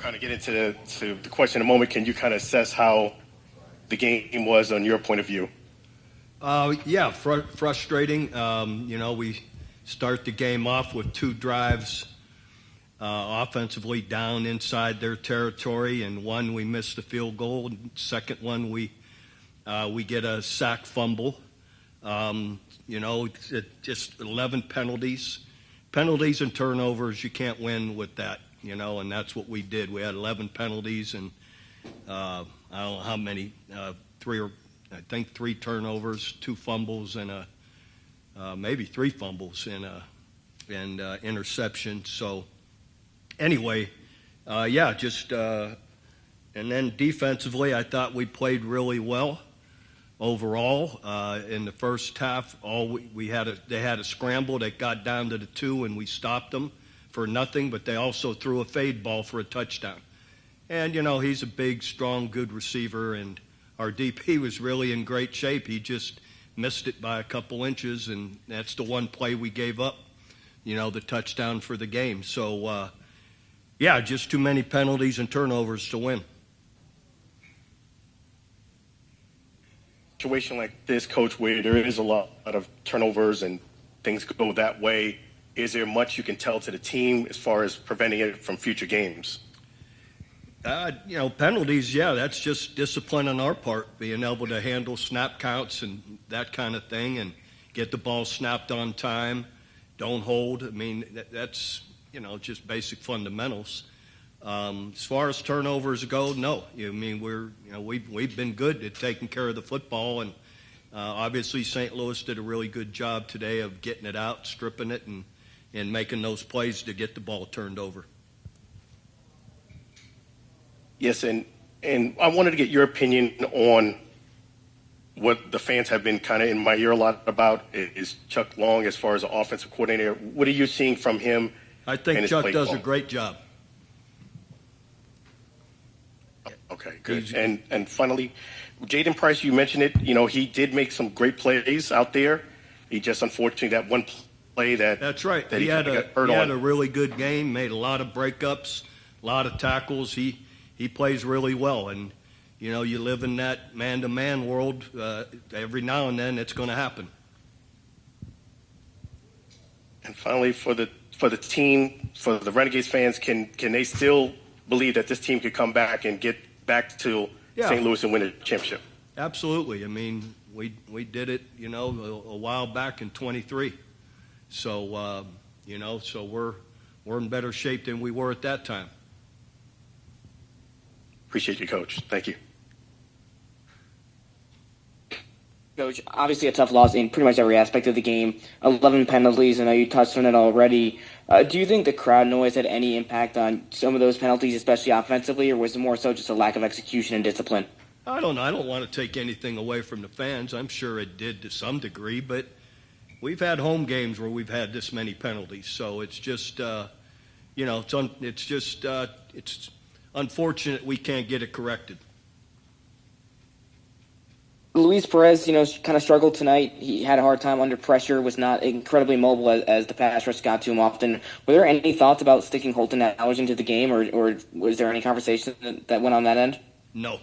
kind of get into the question in a moment. Can you kind of assess how the game was on your point of view? Yeah, frustrating. We start the game off with 2 drives offensively down inside their territory, and one we missed the field goal, and second one we get a sack fumble. Just 11 penalties and turnovers. You can't win with that, and that's what we did. We had 11 penalties and I don't know how many, 3 turnovers, 2 fumbles, and maybe 3 fumbles and interception. So anyway, and then defensively, I thought we played really well overall. In the first half, they had a scramble that got down to the 2, and we stopped them for nothing, but they also threw a fade ball for a touchdown. And, he's a big, strong, good receiver, and our DP was really in great shape. He just missed it by a couple inches, and that's the one play we gave up, the touchdown for the game. So, just too many penalties and turnovers to win. Situation like this, Coach, where there is a lot of turnovers and things go that way, is there much you can tell to the team as far as preventing it from future games? Penalties, that's just discipline on our part, being able to handle snap counts and that kind of thing and get the ball snapped on time, don't hold. I mean, that's, just basic fundamentals. As far as turnovers go, no. We've been good at taking care of the football, and obviously St. Louis did a really good job today of getting it out, stripping it, and making those plays to get the ball turned over. Yes, and I wanted to get your opinion on what the fans have been kind of in my ear a lot about is Chuck Long as far as the offensive coordinator. What are you seeing from him? I think Chuck does a great job. Okay, good. And finally, Jaden Price, you mentioned it. He did make some great plays out there. He just, unfortunately, that one play that's right. That he had a really good game, made a lot of breakups, a lot of tackles. He plays really well, and you live in that man-to-man world. Every now and then, it's going to happen. And finally, for the team, for the Renegades fans, can they still believe that this team could come back and get back to St. Louis and win a championship? Absolutely. I mean, we did it, a while back in 23. So so we're in better shape than we were at that time. Appreciate you, Coach. Thank you. Coach, obviously a tough loss in pretty much every aspect of the game. 11 penalties. I know you touched on it already. Do you think the crowd noise had any impact on some of those penalties, especially offensively, or was it more so just a lack of execution and discipline? I don't know. I don't want to take anything away from the fans. I'm sure it did to some degree, but we've had home games where we've had this many penalties. So it's just, it's unfortunate we can't get it corrected. Luis Perez, kind of struggled tonight. He had a hard time under pressure, was not incredibly mobile as the pass rush got to him often. Were there any thoughts about sticking Holton Allers into the game, or was there any conversation that went on that end? No.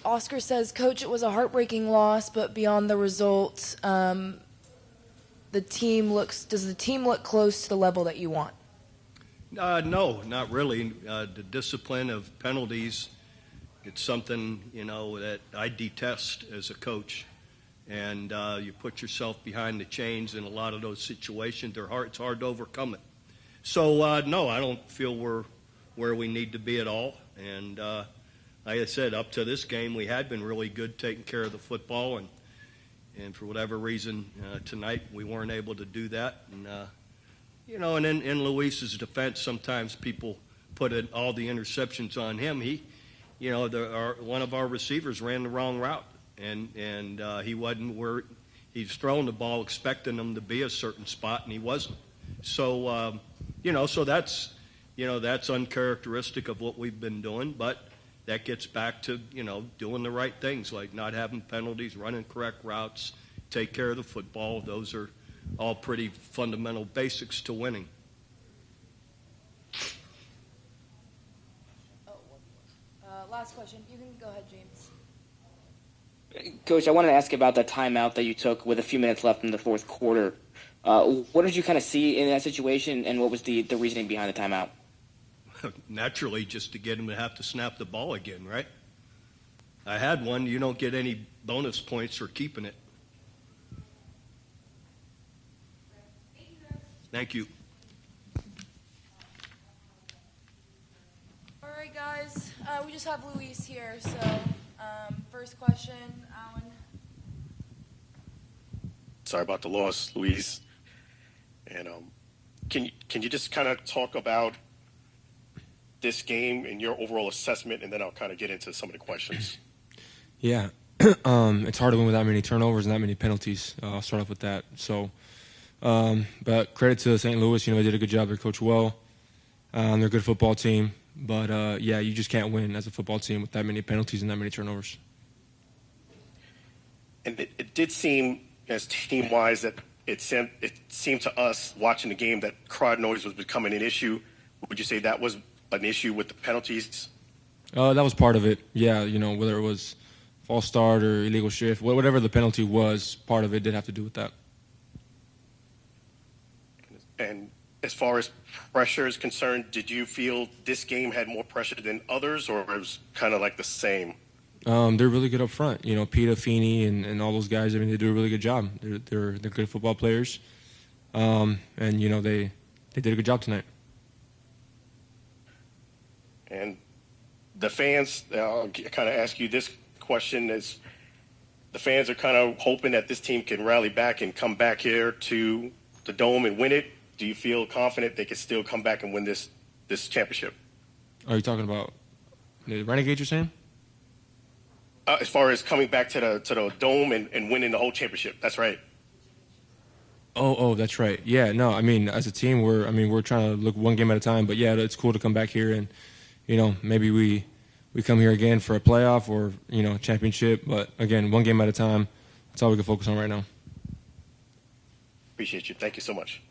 Oscar says, Coach, it was a heartbreaking loss, but beyond the results, does the team look close to the level that you want? No, not really. The discipline of penalties, it's something, that I detest as a coach. And you put yourself behind the chains in a lot of those situations. It's hard to overcome it. So, no, I don't feel we're where we need to be at all. And like I said, up to this game, we had been really good taking care of the football, and for whatever reason, tonight we weren't able to do that. And and in Luis's defense, sometimes people put all the interceptions on him. One of our receivers ran the wrong route, and he wasn't where he's throwing the ball, expecting him to be a certain spot, and he wasn't. So so that's that's uncharacteristic of what we've been doing, but that gets back to doing the right things, like not having penalties, running correct routes, take care of the football. Those are all pretty fundamental basics to winning. Last question. You can go ahead, James. Coach, I wanted to ask about the timeout that you took with a few minutes left in the fourth quarter. What did you kind of see in that situation, and what was the reasoning behind the timeout? Naturally, just to get him to have to snap the ball again, right? I had one. You don't get any bonus points for keeping it. Thank you. All right, guys. We just have Luis here, so first question, Alan. Sorry about the loss, Luis. And can you just kind of talk about this game and your overall assessment, and then I'll kind of get into some of the questions. Yeah, it's hard to win with that many turnovers and that many penalties. I'll start off with that. So, but credit to St. Louis. They did a good job. They coached well. They're a good football team. But, yeah, you just can't win as a football team with that many penalties and that many turnovers. And it did seem, as team-wise, that it seemed to us watching the game that crowd noise was becoming an issue. Would you say that was an issue with the penalties? That was part of it. Yeah, whether it was false start or illegal shift, whatever the penalty was, part of it did have to do with that. And as far as pressure is concerned, did you feel this game had more pressure than others, or it was kind of like the same? They're really good up front. Pita, Feeney, and all those guys. I mean, they do a really good job. They're good football players, and they did a good job tonight. And the fans, I'll kind of ask you this question: is the fans are kind of hoping that this team can rally back and come back here to the Dome and win it? Do you feel confident they can still come back and win this championship? Are you talking about the Renegades, you're saying? As far as coming back to the Dome and winning the whole championship, that's right. Oh, that's right. Yeah, no, I mean, as a team, we're trying to look one game at a time. But yeah, it's cool to come back here and, maybe we come here again for a playoff or championship. But again, one game at a time. That's all we can focus on right now. Appreciate you. Thank you so much.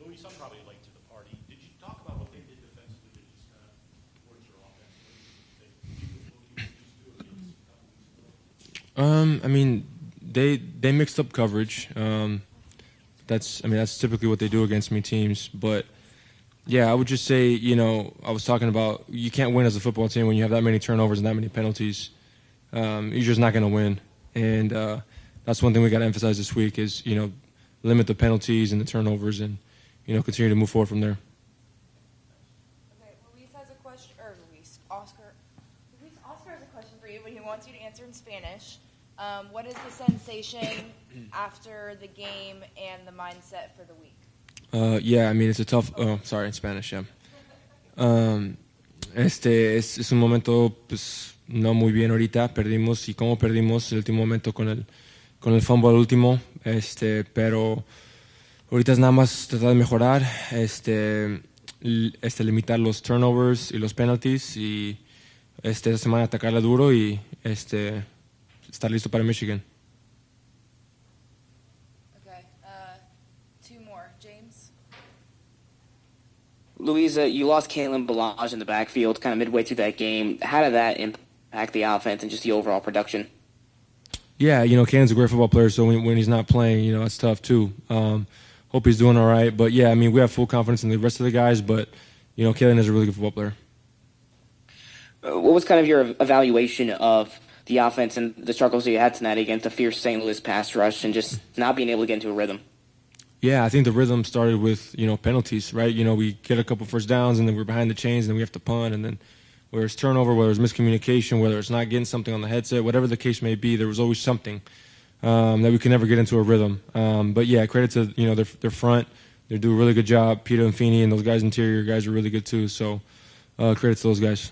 Luis, I'm probably late to the party. Did you talk about what they did defensively to just kind of support your offense? I mean, they mixed up coverage. That's typically what they do against me teams. But yeah, I would just say, I was talking about you can't win as a football team when you have that many turnovers and that many penalties. You're just not going to win. And that's one thing we got to emphasize this week is, limit the penalties and the turnovers and, continue to move forward from there. Okay, Luis has a question, or Oscar has a question for you, but he wants you to answer in Spanish. What is the sensation after the game and the mindset for the week? Yeah, I mean, it's a tough. Oh, sorry, in Spanish, yeah. Es un momento, pues, no muy bien ahorita. Perdimos y cómo perdimos el último momento con el fumble último. Pero ahorita es nada más tratar de mejorar, limitar los turnovers y los penalties y esta semana atacarla duro y estar listo para Michigan. Okay, two more. James? Louisa, you lost Kalen Ballage in the backfield kind of midway through that game. How did that impact the offense and just the overall production? Yeah, Kalen's a great football player, so when he's not playing, that's tough too. Hope he's doing all right. But, yeah, I mean, we have full confidence in the rest of the guys, but, Kalen is a really good football player. What was kind of your evaluation of the offense and the struggles that you had tonight against a fierce St. Louis pass rush and just not being able to get into a rhythm? Yeah, I think the rhythm started with, penalties, right? We get a couple first downs, and then we're behind the chains, and then we have to punt, and then whether it's turnover, whether it's miscommunication, whether it's not getting something on the headset, whatever the case may be, there was always something that we could never get into a rhythm. But, yeah, credit to, their front. They do a really good job. Pita and Feeney and those guys interior guys are really good too. So credit to those guys.